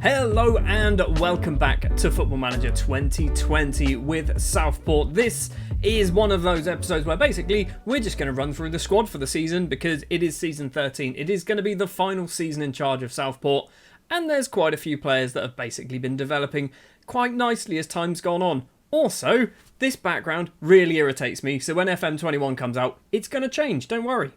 Hello and welcome back to Football Manager 2020 with Southport. This is one of those episodes where basically we're just going to run through the squad for the season because it is season 13. It is going to be the final season in charge of Southport, and there's quite a few players that have basically been developing quite nicely as time's gone on. Also, this background really irritates me, so when FM21 comes out, it's going to change, don't worry.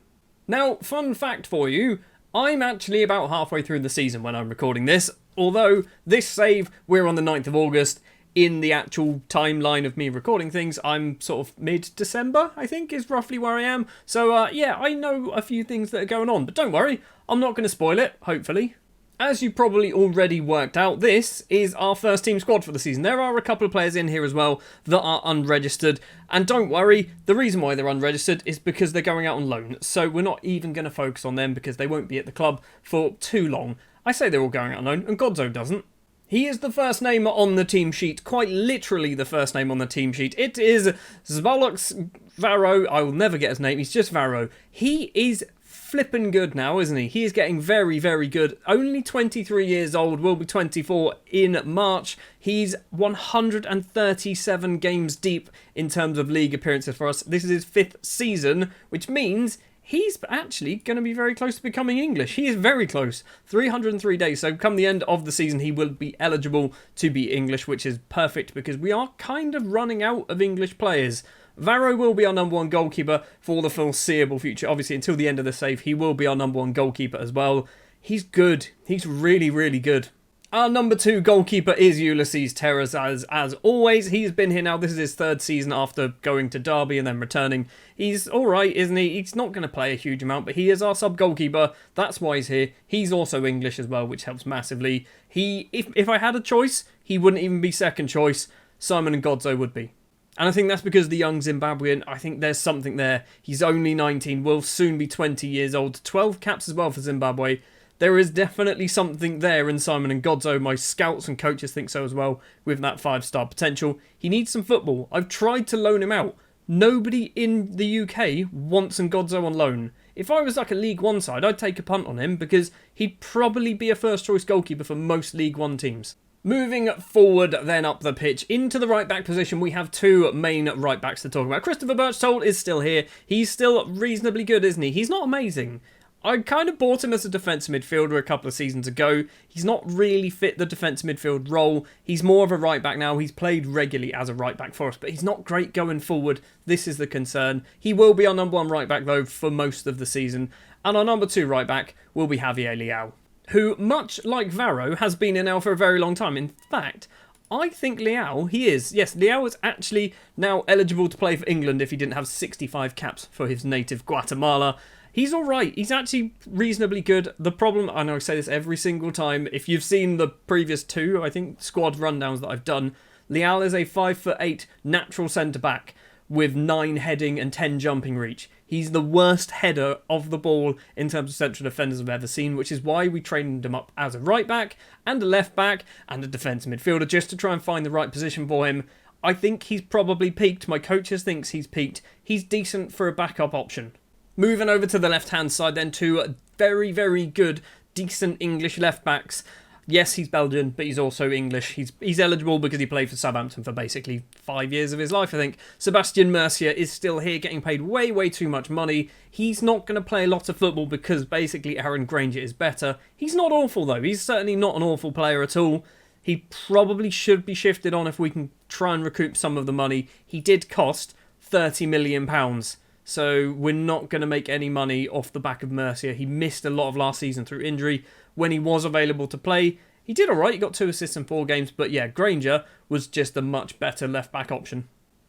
Now, fun fact for you, I'm actually about halfway through the season when I'm recording this, although this save, we're on the 9th of August. In the actual timeline of me recording things, I'm sort of mid-December, I think, is roughly where I am. So, yeah, I know a few things that are going on, but don't worry, I'm not going to spoil it, hopefully. As you probably already worked out, this is our first team squad for the season. There are a couple of players in here as well that are unregistered. And don't worry, the reason why they're unregistered is because they're going out on loan. So we're not even going to focus on them because they won't be at the club for too long. I say they're all going out on loan, and Godzo doesn't. He is the first name on the team sheet, quite literally the first name on the team sheet. It is Zvalox Varo. I will never get his name, he's just Varo. He is flipping good now, isn't he? He is getting very, very good. Only 23 years old, will be 24 in March. He's 137 games deep in terms of league appearances for us. This is his 5th season, which means he's actually going to be very close to becoming English. He is very close. 303 days. So come the end of the season, he will be eligible to be English, which is perfect because we are kind of running out of English players. Varo will be our number one goalkeeper for the foreseeable future. Obviously, until the end of the save, he will be our number one goalkeeper as well. He's good. He's really, really good. Our number 2 goalkeeper is Ulysses Terras, as always. He's been here now. This is his 3rd season after going to Derby and then returning. He's alright, isn't he? He's not going to play a huge amount, but he is our sub-goalkeeper. That's why he's here. He's also English as well, which helps massively. If I had a choice, he wouldn't even be second choice. Simon and Godzo would be. And I think that's because the young Zimbabwean, I think there's something there. He's only 19, will soon be 20 years old. 12 caps as well for Zimbabwe. There is definitely something there in Simon and Godzo. My scouts and coaches think so as well, with that 5-star potential. He needs some football. I've tried to loan him out. Nobody in the UK wants Ngodzo on loan. If I was like a League One side, I'd take a punt on him because he'd probably be a first-choice goalkeeper for most League One teams. Moving forward then up the pitch, into the right-back position, we have 2 main right-backs to talk about. Christopher Birchtold is still here. He's still reasonably good, isn't he? He's not amazing. I kind of bought him as a defensive midfielder a couple of seasons ago. He's not really fit the defensive midfield role. He's more of a right-back now. He's played regularly as a right-back for us, but he's not great going forward. This is the concern. He will be our number 1 right-back, though, for most of the season. And our number 2 right-back will be Javier Leao, who, much like Varo, has been in now for a very long time. In fact, I think Leao, Leao is actually now eligible to play for England if he didn't have 65 caps for his native Guatemala. He's alright, he's actually reasonably good. The problem, I know I say this every single time, if you've seen the previous 2, I think, squad rundowns that I've done, Leao is a 5'8" natural centre-back with 9 heading and 10 jumping reach. He's the worst header of the ball in terms of central defenders I've ever seen, which is why we trained him up as a right back and a left back and a defensive midfielder just to try and find the right position for him. I think he's probably peaked. My coaches thinks he's peaked. He's decent for a backup option. Moving over to the left-hand side then, 2 very, very good, decent English left backs. Yes, he's Belgian, but he's also English. He's eligible because he played for Southampton for basically 5 years of his life, I think. Sebastian Mercier is still here, getting paid way, way too much money. He's not going to play a lot of football because basically Aaron Granger is better. He's not awful, though. He's certainly not an awful player at all. He probably should be shifted on if we can try and recoup some of the money. He did cost £30 million. So we're not going to make any money off the back of Mercier. He missed a lot of last season through injury. When he was available to play, he did alright. He got 2 assists in 4 games. But yeah, Granger was just a much better left-back option.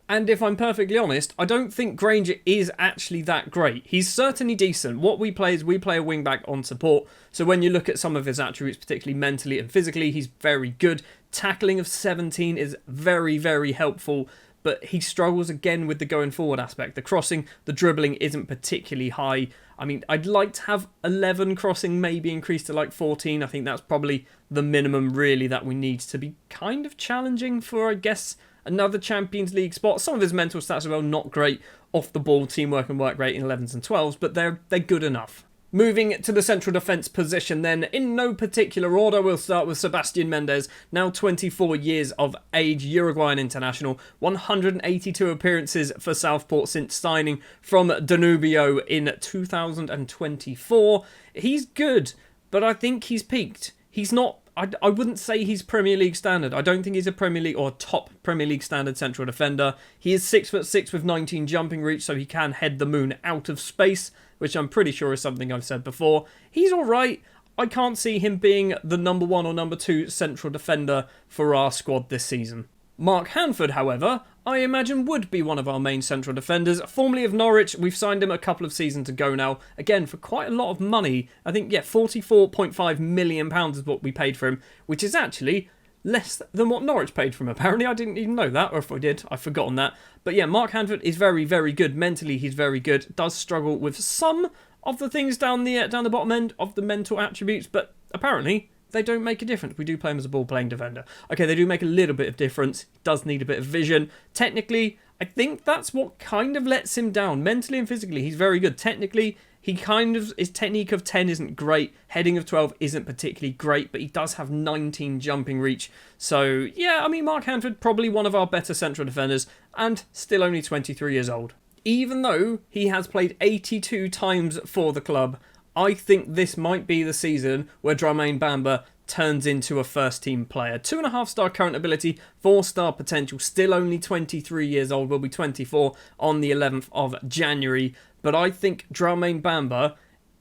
And if I'm perfectly honest, I don't think Granger is actually that great. He's certainly decent. What we play is we play a wing-back on support. So when you look at some of his attributes, particularly mentally and physically, he's very good. Tackling of 17 is very, very helpful. But he struggles again with the going forward aspect. The crossing, the dribbling isn't particularly high. I mean, I'd like to have 11 crossing, maybe increased to like 14. I think that's probably the minimum really that we need to be kind of challenging for, I guess, another Champions League spot. Some of his mental stats are well not great off the ball, teamwork and work rate in 11s and 12s, but they're good enough. Moving to the central defence position then, in no particular order, we'll start with Sebastian Mendes, now 24 years of age, Uruguayan international, 182 appearances for Southport since signing from Danubio in 2024. He's good, but I think he's peaked. He's not, I wouldn't say he's Premier League standard. I don't think he's a Premier League or top Premier League standard central defender. He is 6'6" with 19 jumping reach, so he can head the moon out of space, which I'm pretty sure is something I've said before. He's alright. I can't see him being the number 1 or number 2 central defender for our squad this season. Mark Hanford, however, I imagine would be one of our main central defenders. Formerly of Norwich, we've signed him a couple of seasons ago now. Again, for quite a lot of money. I think, £44.5 million is what we paid for him, which is actually less than what Norwich paid for him, apparently. I didn't even know that, or if I did, I've forgotten that. But yeah, Mark Hanford is very, very good. Mentally, he's very good. Does struggle with some of the things down the bottom end of the mental attributes, but apparently they don't make a difference. We do play him as a ball-playing defender. Okay, they do make a little bit of difference. He does need a bit of vision. Technically, I think that's what kind of lets him down. Mentally and physically, he's very good. Technically, his technique of 10 isn't great. Heading of 12 isn't particularly great, but he does have 19 jumping reach. So, yeah, I mean, Mark Hanford, probably one of our better central defenders, and still only 23 years old. Even though he has played 82 times for the club, I think this might be the season where Dramain Bamba turns into a first-team player. 2.5-star current ability, 4-star potential, still only 23 years old, will be 24 on the 11th of January. But I think Dramain Bamba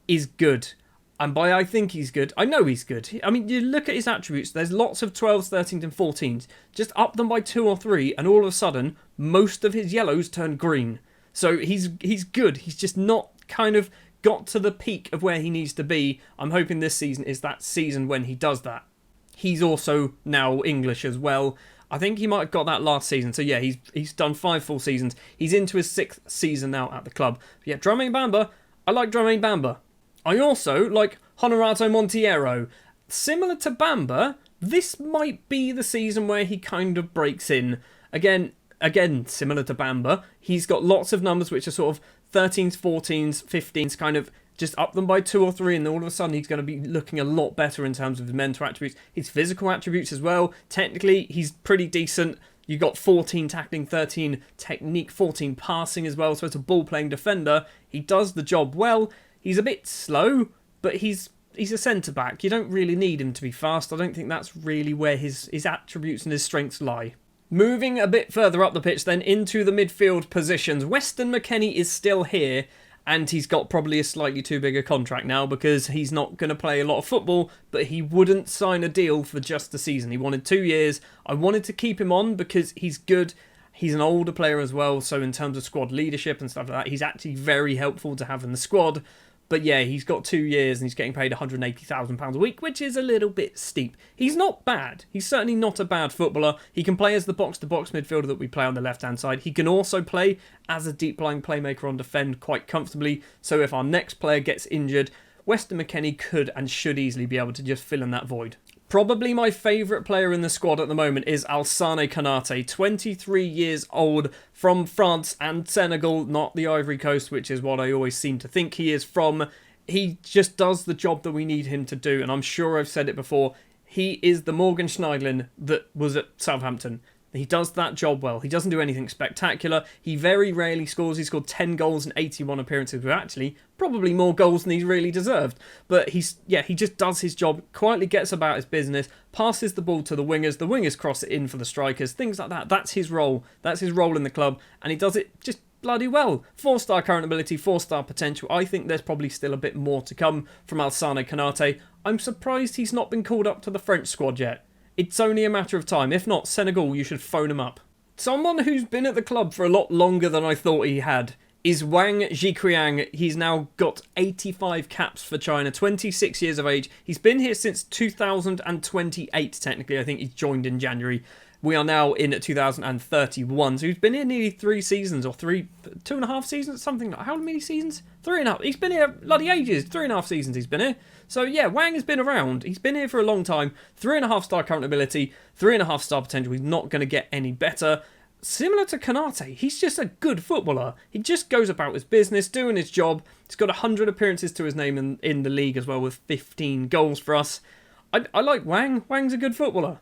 is good. And by I think he's good, I know he's good. I mean, you look at his attributes, there's lots of 12s, 13s and 14s. Just up them by 2 or 3, and all of a sudden, most of his yellows turn green. So he's good. He's just not kind of got to the peak of where he needs to be. I'm hoping this season is that season when he does that. He's also now English as well. I think he might have got that last season. So yeah, he's done 5 full seasons. He's into his 6th season now at the club. But yeah, Dramain Bamba, I like Dramain Bamba. I also like Honorato Monteiro. Similar to Bamba, this might be the season where he kind of breaks in. Again, similar to Bamba, he's got lots of numbers which are sort of 13s, 14s, 15s, kind of just up them by 2 or 3, and all of a sudden he's going to be looking a lot better in terms of his mental attributes, his physical attributes as well. Technically, he's pretty decent. You got 14 tackling, 13 technique, 14 passing as well, so it's a ball-playing defender. He does the job well. He's a bit slow, but he's a centre-back. You don't really need him to be fast. I don't think that's really where his attributes and his strengths lie. Moving a bit further up the pitch then into the midfield positions. Weston McKennie is still here, and he's got probably a slightly too big a contract now because he's not going to play a lot of football, but he wouldn't sign a deal for just the season. He wanted 2 years. I wanted to keep him on because he's good. He's an older player as well, so in terms of squad leadership and stuff like that, he's actually very helpful to have in the squad. But yeah, he's got 2 years and he's getting paid £180,000 a week, which is a little bit steep. He's not bad. He's certainly not a bad footballer. He can play as the box-to-box midfielder that we play on the left-hand side. He can also play as a deep-lying playmaker on defend quite comfortably. So if our next player gets injured, Weston McKennie could and should easily be able to just fill in that void. Probably my favourite player in the squad at the moment is Alassane Konaté, 23 years old, from France and Senegal, not the Ivory Coast, which is what I always seem to think he is from. He just does the job that we need him to do, and I'm sure I've said it before. He is the Morgan Schneidlin that was at Southampton. He does that job well. He doesn't do anything spectacular. He very rarely scores. He scored 10 goals in 81 appearances, with actually probably more goals than he's really deserved. But he just does his job, quietly gets about his business, passes the ball to the wingers cross it in for the strikers, things like that. That's his role. That's his role in the club, and he does it just bloody well. 4-star current ability, 4-star potential. I think there's probably still a bit more to come from Alassane Konaté. I'm surprised he's not been called up to the French squad yet. It's only a matter of time. If not, Senegal, you should phone him up. Someone who's been at the club for a lot longer than I thought he had is Wang Jiqiang. He's now got 85 caps for China, 26 years of age. He's been here since 2028, technically. I think he joined in January. We are now in 2031, so he's been here nearly 3 seasons, or 2.5 seasons, something like. How many seasons? 3.5. He's been here bloody ages. 3.5 seasons he's been here. So yeah, Wang has been around. He's been here for a long time. 3.5-star current ability, 3.5-star potential. He's not going to get any better. similar to Konate, he's just a good footballer. He just goes about his business, doing his job. He's got 100 appearances to his name in the league as well, with 15 goals for us. I like Wang. Wang's a good footballer.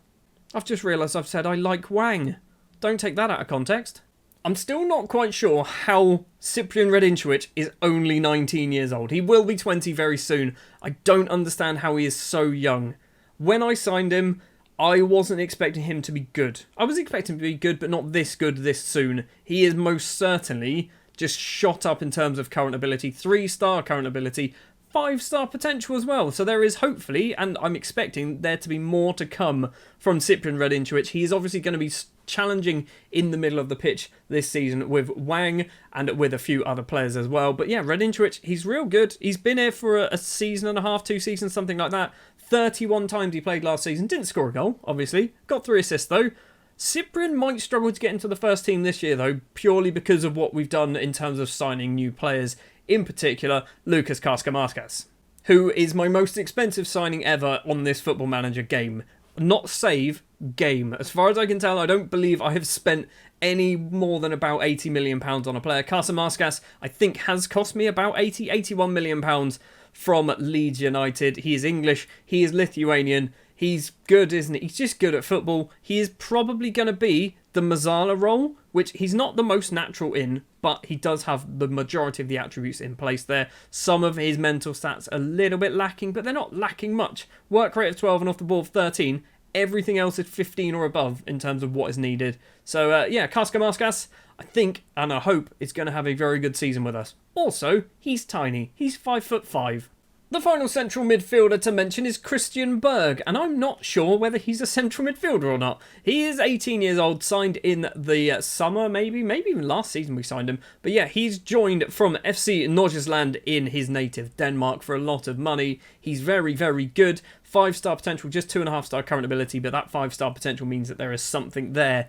I've just realised I've said I like Wang. Don't take that out of context. I'm still not quite sure how Cyprian Radinčević is only 19 years old. He will be 20 very soon. I don't understand how he is so young. When I signed him, I wasn't expecting him to be good. I was expecting him to be good, but not this good this soon. He is most certainly just shot up in terms of current ability. 3-star current ability. 5-star potential as well. So there is hopefully, and I'm expecting there to be more to come from Cyprian Radinčević. He is obviously going to be challenging in the middle of the pitch this season with Wang and with a few other players as well. But yeah, Radinčević, he's real good. He's been here for a season and a half, 2 seasons, something like that. 31 times he played last season. Didn't score a goal, obviously. Got 3 assists though. Cyprian might struggle to get into the first team this year though, purely because of what we've done in terms of signing new players. In particular, Lucas Karskas, who is my most expensive signing ever on this Football Manager game. Not save, game. As far as I can tell, I don't believe I have spent any more than about £80 million on a player. Karskas, I think, has cost me about £81 million from Leeds United. He is English, he is Lithuanian, he's good, isn't he? He's just good at football. He is probably going to be the Mazzala role, which he's not the most natural in, but he does have the majority of the attributes in place there. Some of his mental stats are a little bit lacking, but they're not lacking much. Work rate of 12 and off the ball of 13. Everything else is 15 or above in terms of what is needed. So, yeah, Karskas, I think and I hope is going to have a very good season with us. Also, he's tiny. He's 5'5". The final central midfielder to mention is Christian Berg, and I'm not sure whether he's a central midfielder or not. He is 18 years old, signed in the summer, maybe even last season we signed him. But yeah, he's joined from FC Nordsjælland in his native Denmark for a lot of money. He's very, very good. 5-star potential, just 2.5-star current ability, but that 5-star potential means that there is something there.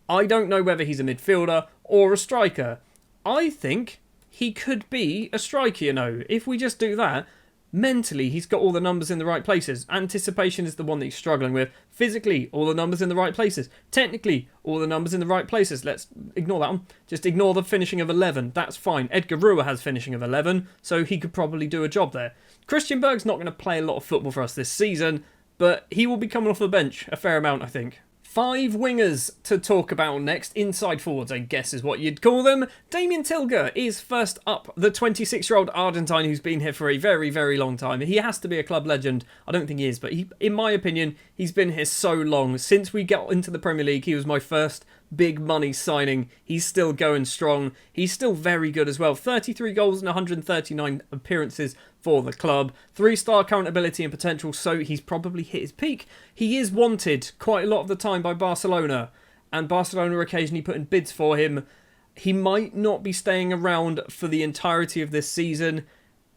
I don't know whether he's a midfielder or a striker. I think he could be a striker, you know. If we just do that, mentally, he's got all the numbers in the right places. Anticipation is the one that he's struggling with. Physically, all the numbers in the right places. Technically, all the numbers in the right places. Let's ignore that one. Just ignore the finishing of 11. That's fine. Edgar Ruhr has finishing of 11, so he could probably do a job there. Christian Berg's not going to play a lot of football for us this season, but he will be coming off the bench a fair amount, I think. 5 wingers to talk about next. Inside forwards, I guess is what you'd call them. Damien Tilger is first up. The 26-year-old Argentine who's been here for a very, very long time. He has to be a club legend. I don't think he is, but in my opinion, he's been here so long. Since we got into the Premier League, he was my first big money signing. He's still going strong. He's still very good as well. 33 goals and 139 appearances for the club. 3-star current ability and potential, so he's probably hit his peak. He is wanted quite a lot of the time by Barcelona, and Barcelona are occasionally putting bids for him. He might not be staying around for the entirety of this season.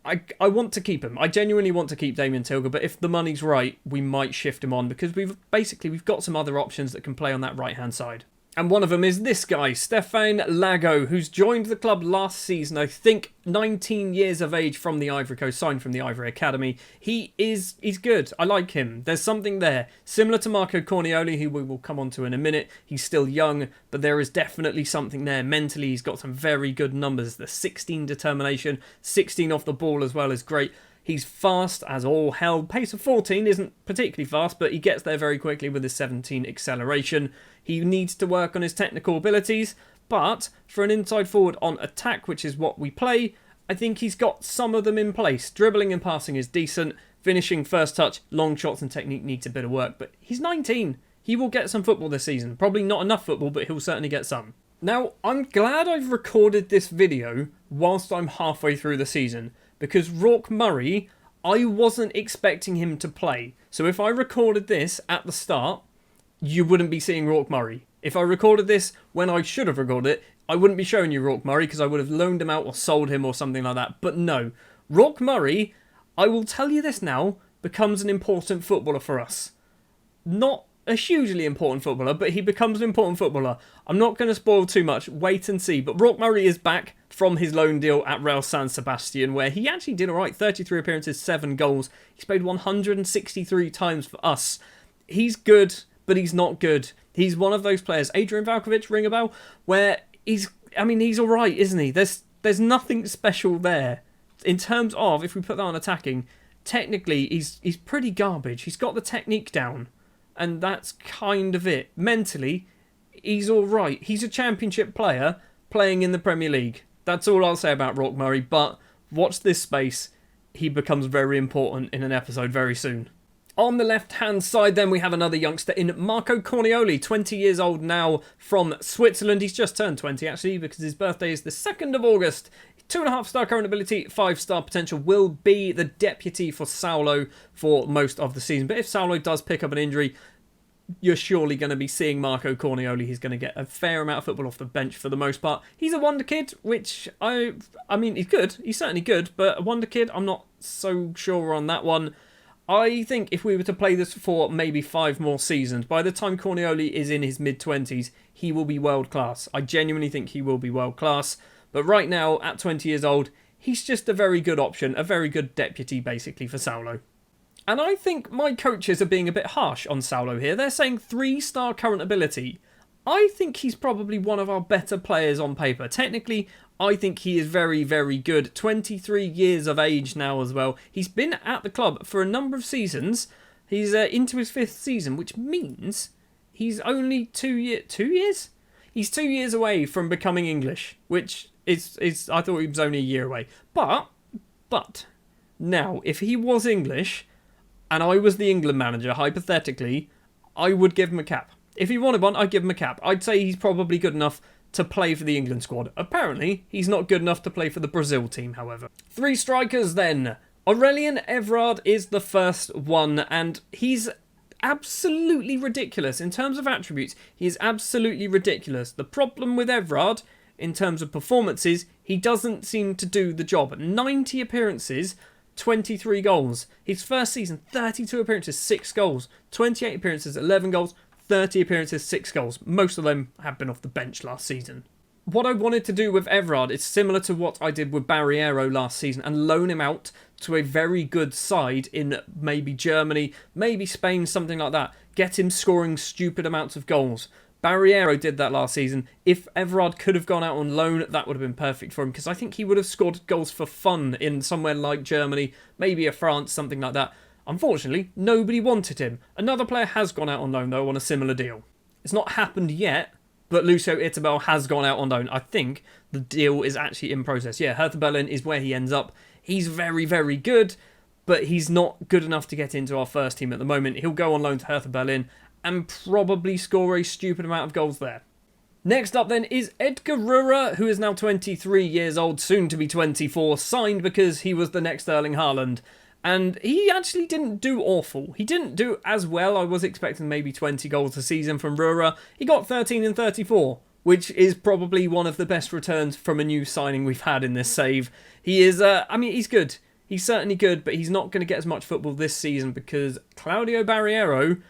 I want to keep him. I genuinely want to keep Damien Tilger, but if the money's right, we might shift him on, because we've got some other options that can play on that right-hand side. And one of them is this guy, Stefan Lago, who's joined the club last season, I think 19 years of age from the Ivory Coast, signed from the Ivory Academy. He's good. I like him. There's something there. Similar to Marco Cornioli, who we will come on to in a minute. He's still young, but there is definitely something there. Mentally, he's got some very good numbers. The 16 determination, 16 off the ball as well is great. He's fast as all hell. Pace of 14 isn't particularly fast, but he gets there very quickly with his 17 acceleration. He needs to work on his technical abilities, but for an inside forward on attack, which is what we play, I think he's got some of them in place. Dribbling and passing is decent. Finishing, first touch, long shots and technique needs a bit of work, but he's 19. He will get some football this season. Probably not enough football, but he'll certainly get some. Now, I'm glad I've recorded this video whilst I'm halfway through the season, because Rourke Murray, I wasn't expecting him to play. So if I recorded this at the start, you wouldn't be seeing Rourke Murray. If I recorded this when I should have recorded it, I wouldn't be showing you Rourke Murray, because I would have loaned him out or sold him or something like that. But no, Rourke Murray, I will tell you this now, becomes an important footballer for us. Not a hugely important footballer, but he becomes an important footballer. I'm not going to spoil too much, wait and see. But Rourke Murray is back from his loan deal at Real San Sebastian, where he actually did alright. 33 appearances, 7 goals. He's played 163 times for us. He's good, but he's not good. He's one of those players, Adrian Valkovic, ring a bell, where he's all right, isn't he? There's nothing special there. In terms of, if we put that on attacking, technically he's pretty garbage. He's got the technique down, and that's kind of it. Mentally, he's all right. He's a championship player playing in the Premier League. That's all I'll say about Rock Murray, but watch this space. He becomes very important in an episode very soon. On the left-hand side, then, we have another youngster in Marco Cornioli, 20 years old now, from Switzerland. He's just turned 20, actually, because his birthday is the 2nd of August. 2.5-star current ability, 5-star potential, will be the deputy for Saulo for most of the season. But if Saulo does pick up an injury, you're surely going to be seeing Marco Cornioli. He's going to get a fair amount of football off the bench for the most part. He's a wonder kid, which, I mean, he's good. He's certainly good, but a wonder kid, I'm not so sure on that one. I think if we were to play this for maybe 5 more seasons, by the time Cornioli is in his mid-20s, he will be world-class. I genuinely think he will be world-class. But right now, at 20 years old, he's just a very good option, a very good deputy, basically, for Saulo. And I think my coaches are being a bit harsh on Saulo here. They're saying 3-star current ability. I think he's probably one of our better players on paper. Technically, I think he is very, very good. 23 years of age now as well. He's been at the club for a number of seasons. He's into his 5th season, which means he's only 2 years? He's 2 years away from becoming English, which is I thought he was only a year away. But, now, if he was English, and I was the England manager, hypothetically, I would give him a cap. If he wanted one, I'd give him a cap. I'd say he's probably good enough to play for the England squad. Apparently, he's not good enough to play for the Brazil team, however. 3 strikers then. Aurélien Everard is the first one, and he's absolutely ridiculous. In terms of attributes, he is absolutely ridiculous. The problem with Everard, in terms of performances, he doesn't seem to do the job. 90 appearances, 23 goals. His first season, 32 appearances, 6 goals. 28 appearances, 11 goals. 30 appearances, 6 goals. Most of them have been off the bench last season. What I wanted to do with Everard is similar to what I did with Barriero last season and loan him out to a very good side in maybe Germany, maybe Spain, something like that. Get him scoring stupid amounts of goals. Barriero did that last season. If Everard could have gone out on loan, that would have been perfect for him because I think he would have scored goals for fun in somewhere like Germany, maybe a France, something like that. Unfortunately, nobody wanted him. Another player has gone out on loan, though, on a similar deal. It's not happened yet, but Lucio Itabel has gone out on loan. I think the deal is actually in process. Yeah, Hertha Berlin is where he ends up. He's very, very good, but he's not good enough to get into our first team at the moment. He'll go on loan to Hertha Berlin and probably score a stupid amount of goals there. Next up then is Edgar Ruhr, who is now 23 years old, soon to be 24, signed because he was the next Erling Haaland. And he actually didn't do awful. He didn't do as well. I was expecting maybe 20 goals a season from Ruhr. He got 13 and 34, which is probably one of the best returns from a new signing we've had in this save. He is, he's good. He's certainly good, but he's not going to get as much football this season because Claudio Barriero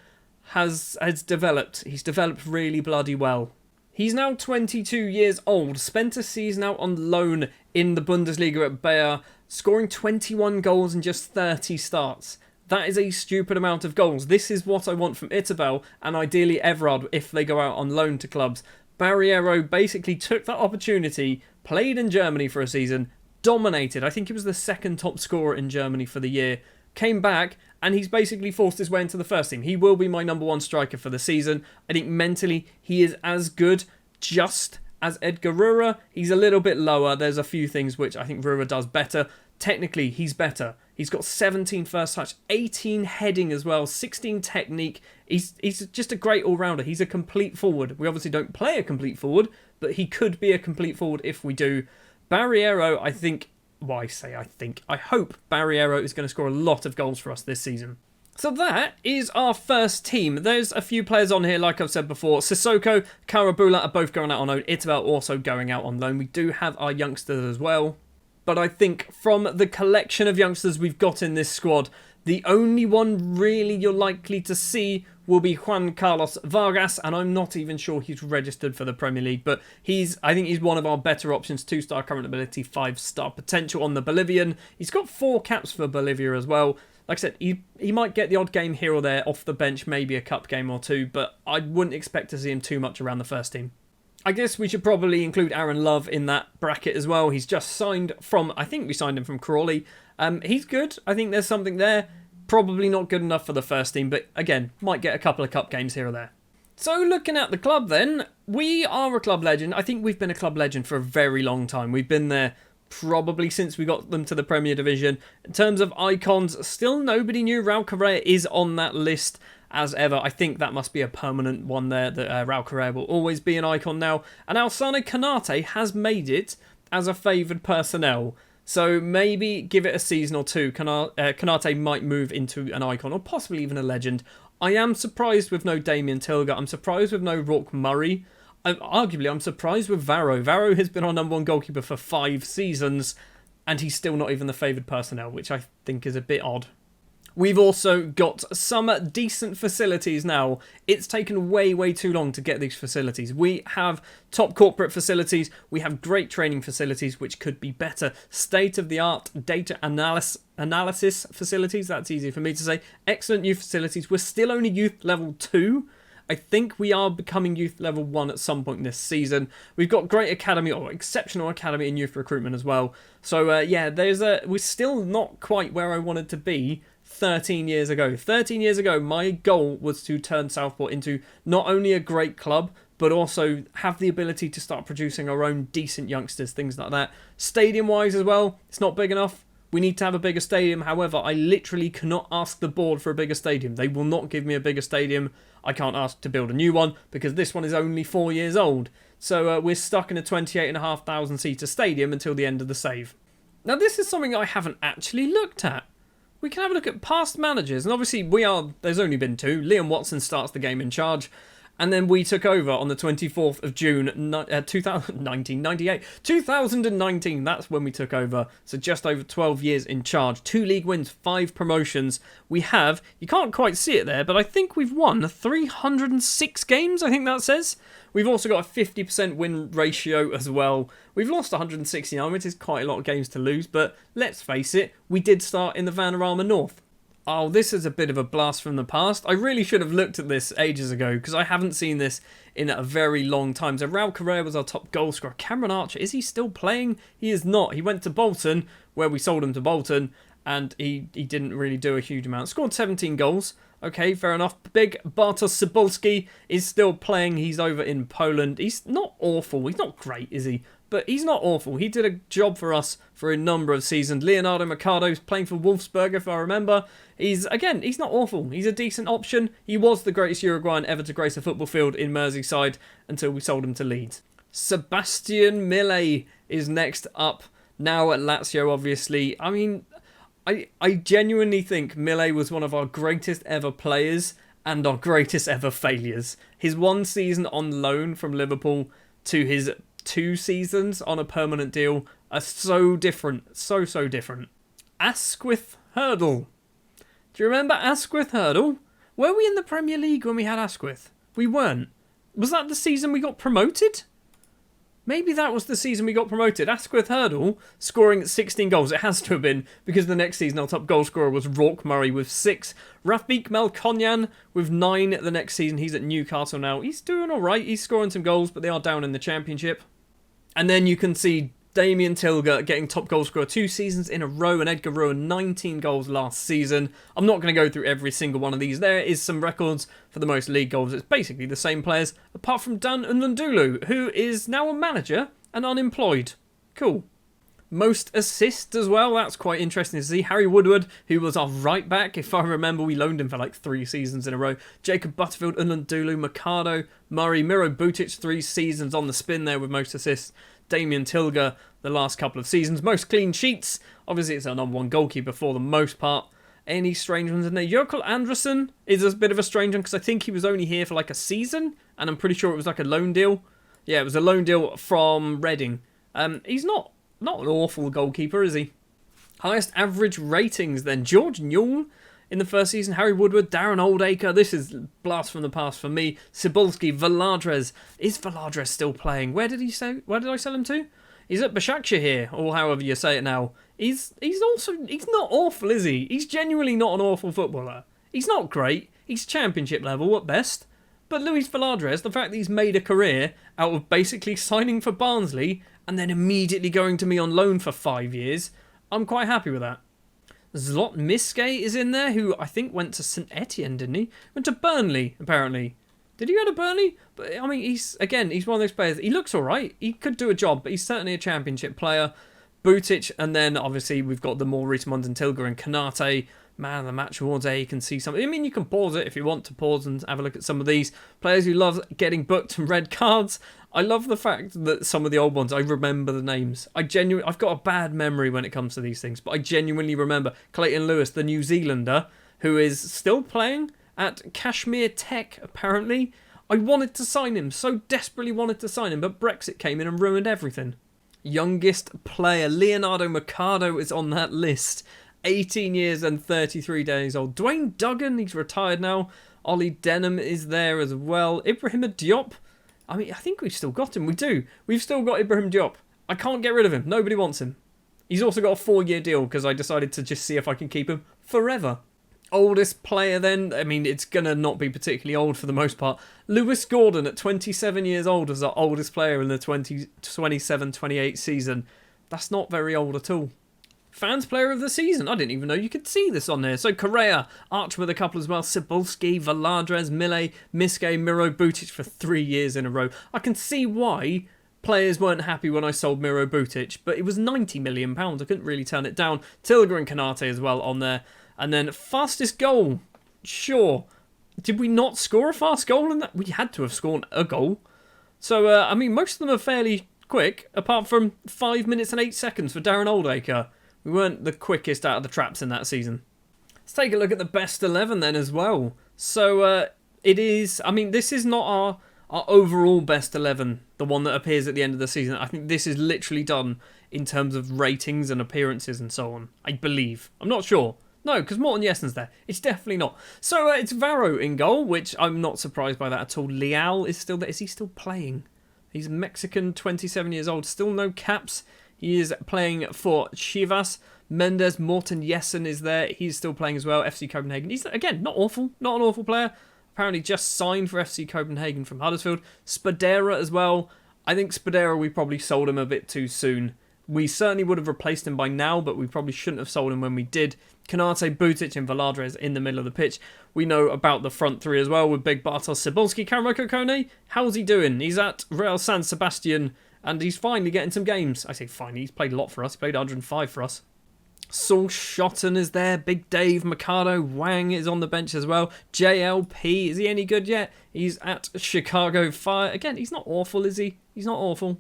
has developed. He's developed really bloody well. He's now 22 years old, spent a season out on loan in the Bundesliga at Bayer, scoring 21 goals in just 30 starts. That is a stupid amount of goals. This is what I want from Itabel and ideally Everard if they go out on loan to clubs. Barriero basically took that opportunity, played in Germany for a season, dominated. I think he was the 2nd top scorer in Germany for the year. Came back and he's basically forced his way into the first team. He will be my number 1 striker for the season. I think mentally he is as good just as Edgar Ruhr. He's a little bit lower. There's a few things which I think Ruhr does better. Technically, he's better. He's got 17 first touch, 18 heading as well, 16 technique. He's just a great all-rounder. He's a complete forward. We obviously don't play a complete forward, but he could be a complete forward if we do. Barriero, I hope Barriero is going to score a lot of goals for us this season. So that is our first team. There's a few players on here, like I've said before. Sissoko, Karabula are both going out on loan. Itabel also going out on loan. We do have our youngsters as well. But I think from the collection of youngsters we've got in this squad, the only one really you're likely to see will be Juan Carlos Vargas, and I'm not even sure he's registered for the Premier League, but I think he's one of our better options. 2-star current ability, 5-star potential on the Bolivian. He's got 4 caps for Bolivia as well. Like I said, he might get the odd game here or there off the bench, maybe a cup game or two, but I wouldn't expect to see him too much around the first team. I guess we should probably include Aaron Love in that bracket as well. He's just signed from, I think we signed him from Crawley. He's good. I think there's something there. Probably not good enough for the first team, but again, might get a couple of cup games here or there. So looking at the club then, we are a club legend. I think we've been a club legend for a very long time. We've been there probably since we got them to the Premier Division. In terms of icons, still nobody new. Raul Correa is on that list as ever. I think that must be a permanent one there, that Raul Correa will always be an icon now. And Alsane Kanate has made it as a favoured personnel. So maybe give it a season or two. Kanate might move into an icon or possibly even a legend. I am surprised with no Damien Tilger. I'm surprised with no Rourke Murray. Arguably, I'm surprised with Varro. Varro has been our number one goalkeeper for 5 seasons, and he's still not even the favoured personnel, which I think is a bit odd. We've also got some decent facilities now. It's taken way, way too long to get these facilities. We have top corporate facilities. We have great training facilities, which could be better. State-of-the-art data analysis facilities. That's easy for me to say. Excellent youth facilities. We're still only youth level 2. I think we are becoming youth level 1 at some point this season. We've got great academy, or exceptional academy in youth recruitment as well. So yeah, we're still not quite where I wanted to be 13 years ago. 13 years ago, my goal was to turn Southport into not only a great club, but also have the ability to start producing our own decent youngsters, things like that. Stadium-wise as well, it's not big enough. We need to have a bigger stadium. However, I literally cannot ask the board for a bigger stadium. They will not give me a bigger stadium. I can't ask to build a new one because this one is only 4 years old. So we're stuck in a 28,500 seater stadium until the end of the save. Now this is something I haven't actually looked at. We can have a look at past managers, and obviously there's only been 2. Liam Watson starts the game in charge, and then we took over on the 24th of June, 2019, that's when we took over, so just over 12 years in charge. 2 league wins, 5 promotions. We have, you can't quite see it there, but I think we've won 306 games, I think that says. We've also got a 50% win ratio as well. We've lost 169, which is quite a lot of games to lose, but let's face it, we did start in the Vanarama North. Oh, this is a bit of a blast from the past. I really should have looked at this ages ago, because I haven't seen this in a very long time. So Raul Correa was our top goal scorer. Cameron Archer, is he still playing? He is not. He went to Bolton, where we sold him to Bolton, and he didn't really do a huge amount. Scored 17 goals. Okay, fair enough. Big Bartosz Cybulski is still playing. He's over in Poland. He's not awful. He's not great, is he? But he's not awful. He did a job for us for a number of seasons. Leonardo Mercado's playing for Wolfsburg, if I remember. He's not awful. He's a decent option. He was the greatest Uruguayan ever to grace a football field in Merseyside until we sold him to Leeds. Sebastian Millet is next up. Now at Lazio, obviously. I mean, I genuinely think Millet was one of our greatest ever players and our greatest ever failures. His 1 season on loan from Liverpool to his 2 seasons on a permanent deal are so different. So different. Asquith Hurdle. Do you remember Asquith Hurdle? Were we in the Premier League when we had Asquith? We weren't. Was that the season we got promoted? Maybe that was the season we got promoted. Asquith Hurdle scoring 16 goals. It has to have been, because the next season our top goal scorer was Rourke Murray with 6. Rafik Melkonyan with 9 the next season. He's at Newcastle now. He's doing alright. He's scoring some goals, but they are down in the Championship. And then you can see Damien Tilger getting top goal scorer 2 seasons in a row, and Edgar Rowan 19 goals last season. I'm not going to go through every single one of these. There is some records for the most league goals. It's basically the same players, apart from Dan Ndundulu, who is now a manager and unemployed. Cool. Most assists as well. That's quite interesting to see. Harry Woodward, who was our right back. If I remember, we loaned him for like 3 seasons in a row. Jacob Butterfield, Ndundulu, Mercado, Murray, Miro Butic, 3 seasons on the spin there with most assists. Damien Tilger, the last couple of seasons. Most clean sheets. Obviously, it's our number 1 goalkeeper for the most part. Any strange ones in there? Jökull Andersson is a bit of a strange one because I think he was only here for like a season, and I'm pretty sure it was like a loan deal. Yeah, it was a loan deal from Reading. He's not an awful goalkeeper, is he? Highest average ratings then. George Newell in the first season. Harry Woodward, Darren Oldacre. This is blast from the past for me. Cybulski, Valadres. Is Valadres still playing? Where did I sell him to? He's at Başakşehir, or however you say it now. He's not awful, is he? He's genuinely not an awful footballer. He's not great. He's championship level at best. But Luis Valadres, the fact that he's made a career out of basically signing for Barnsley and then immediately going to me on loan for 5 years, I'm quite happy with that. Zlot Miske is in there, who I think went to St Etienne, didn't he? Went to Burnley, apparently. Did he go to Burnley? But I mean, he's one of those players. He looks all right. He could do a job, but he's certainly a championship player. Butic, and then obviously we've got the more recent ones in Tilger and Kanate. Man of the match awards there, you can see something. I mean, you can pause it if you want to pause and have a look at some of these players who love getting booked and red cards. I love the fact that some of the old ones, I remember the names. I've got a bad memory when it comes to these things, but I genuinely remember Clayton Lewis, the New Zealander, who is still playing at Kashmir Tech, apparently. I wanted to sign him, so desperately wanted to sign him, but Brexit came in and ruined everything. Youngest player, Leonardo Mercado, is on that list. 18 years and 33 days old. Dwayne Duggan, he's retired now. Ollie Denham is there as well. Ibrahima Diop. I mean, I think we've still got him. We do. We've still got Ibrahim Diop. I can't get rid of him. Nobody wants him. He's also got a 4-year deal because I decided to just see if I can keep him forever. Oldest player then, I mean, it's going to not be particularly old for the most part. Lewis Gordon at 27 years old was our oldest player in the 27-28 season. That's not very old at all. Fans player of the season. I didn't even know you could see this on there. So Correa, Arch with a couple as well. Cebulski, Valadres, Mille, Miske, Miro, Butic for 3 years in a row. I can see why players weren't happy when I sold Miro Butic, but it was £90 million. I couldn't really turn it down. Tilger and Kanate as well on there. And then fastest goal. Sure. Did we not score a fast goal in that? We had to have scored a goal. So, I mean, most of them are fairly quick, apart from 5 minutes and 8 seconds for Darren Oldacre. We weren't the quickest out of the traps in that season. Let's take a look at the best 11 then as well. So, it is... I mean, this is not our overall best 11, the one that appears at the end of the season. I think this is literally done in terms of ratings and appearances and so on. I believe. I'm not sure. No, because Morten Jessen's there. It's definitely not. So, it's Varro in goal, which I'm not surprised by that at all. Leal is still there. Is he still playing? He's Mexican, 27 years old. Still no caps. He is playing for Chivas. Mendes, Morten Jessen is there. He's still playing as well. FC Copenhagen. He's, again, not awful. Not an awful player. Apparently just signed for FC Copenhagen from Huddersfield. Spadera as well. I think Spadera, we probably sold him a bit too soon. We certainly would have replaced him by now, but we probably shouldn't have sold him when we did. Kanate, Butic and Valadres in the middle of the pitch. We know about the front three as well with Big Bartos, Cebulski, Karamoko Kone. How's he doing? He's at Real San Sebastian and he's finally getting some games. I say finally, he's played a lot for us. He played 105 for us. Saul Shotton is there. Big Dave, Mikado, Wang is on the bench as well. JLP, is he any good yet? He's at Chicago Fire. Again, he's not awful, is he? He's not awful.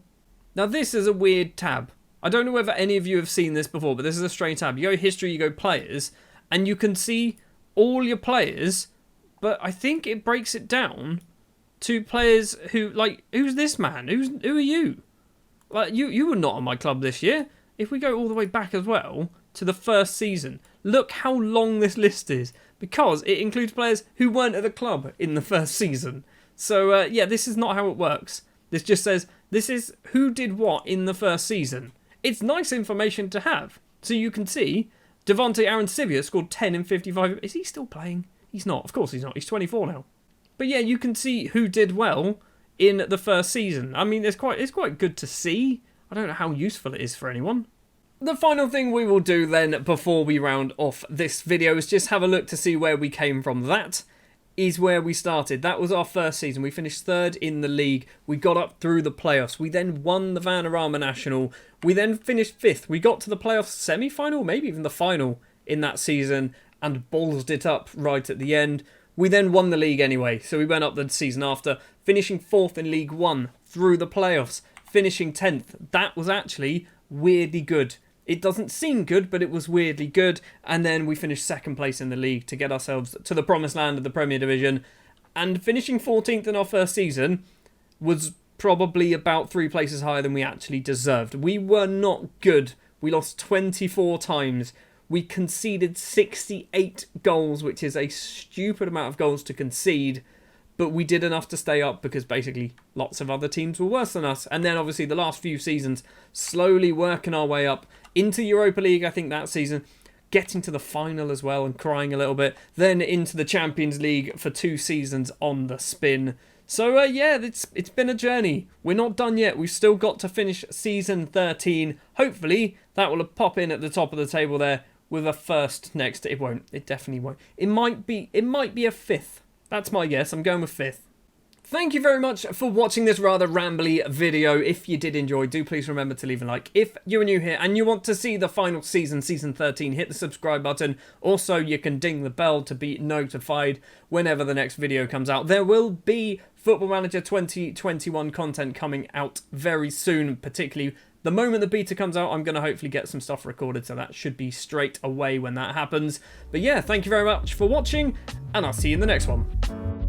Now this is a weird tab. I don't know whether any of you have seen this before, but this is a strange tab. You go history, you go players, and you can see all your players, but I think it breaks it down to players who, like, who's this man? Who are you? Like, you were not on my club this year. If we go all the way back as well to the first season, look how long this list is, because it includes players who weren't at the club in the first season. So, yeah, this is not how it works. This just says, this is who did what in the first season. It's nice information to have. So you can see, Devontae Arancibia scored 10 in 55. Is he still playing? He's not. Of course he's not. He's 24 now. But yeah, you can see who did well in the first season. I mean, it's quite good to see. I don't know how useful it is for anyone. The final thing we will do then before we round off this video is just have a look to see where we came from. That is where we started. That was our first season. We finished third in the league. We got up through the playoffs. We then won the Vanarama National. We then finished fifth. We got to the playoffs semi-final, maybe even the final in that season, and ballsed it up right at the end. We then won the league anyway, so we went up the season after, finishing fourth in League One through the playoffs, finishing 10th. That was actually weirdly good. It doesn't seem good, but it was weirdly good. And then we finished second place in the league to get ourselves to the promised land of the Premier Division. And finishing 14th in our first season was probably about 3 places higher than we actually deserved. We were not good. We lost 24 times. We conceded 68 goals, which is a stupid amount of goals to concede. but we did enough to stay up because basically lots of other teams were worse than us. And then obviously the last few seasons, slowly working our way up into Europa League, I think that season, getting to the final as well and crying a little bit, then into the Champions League for 2 seasons on the spin. So yeah, it's been a journey. We're not done yet. We've still got to finish season 13. Hopefully that will pop in at the top of the table there with a first next. It won't. It definitely won't. It might be a 5th. That's my guess. I'm going with 5th. Thank you very much for watching this rather rambly video. If you did enjoy, do please remember to leave a like. If you're new here and you want to see the final season, season 13, hit the subscribe button. Also, you can ding the bell to be notified whenever the next video comes out. There will be Football Manager 2021 content coming out very soon, particularly the moment the beta comes out. I'm going to hopefully get some stuff recorded, so that should be straight away when that happens. But yeah, thank you very much for watching, and I'll see you in the next one.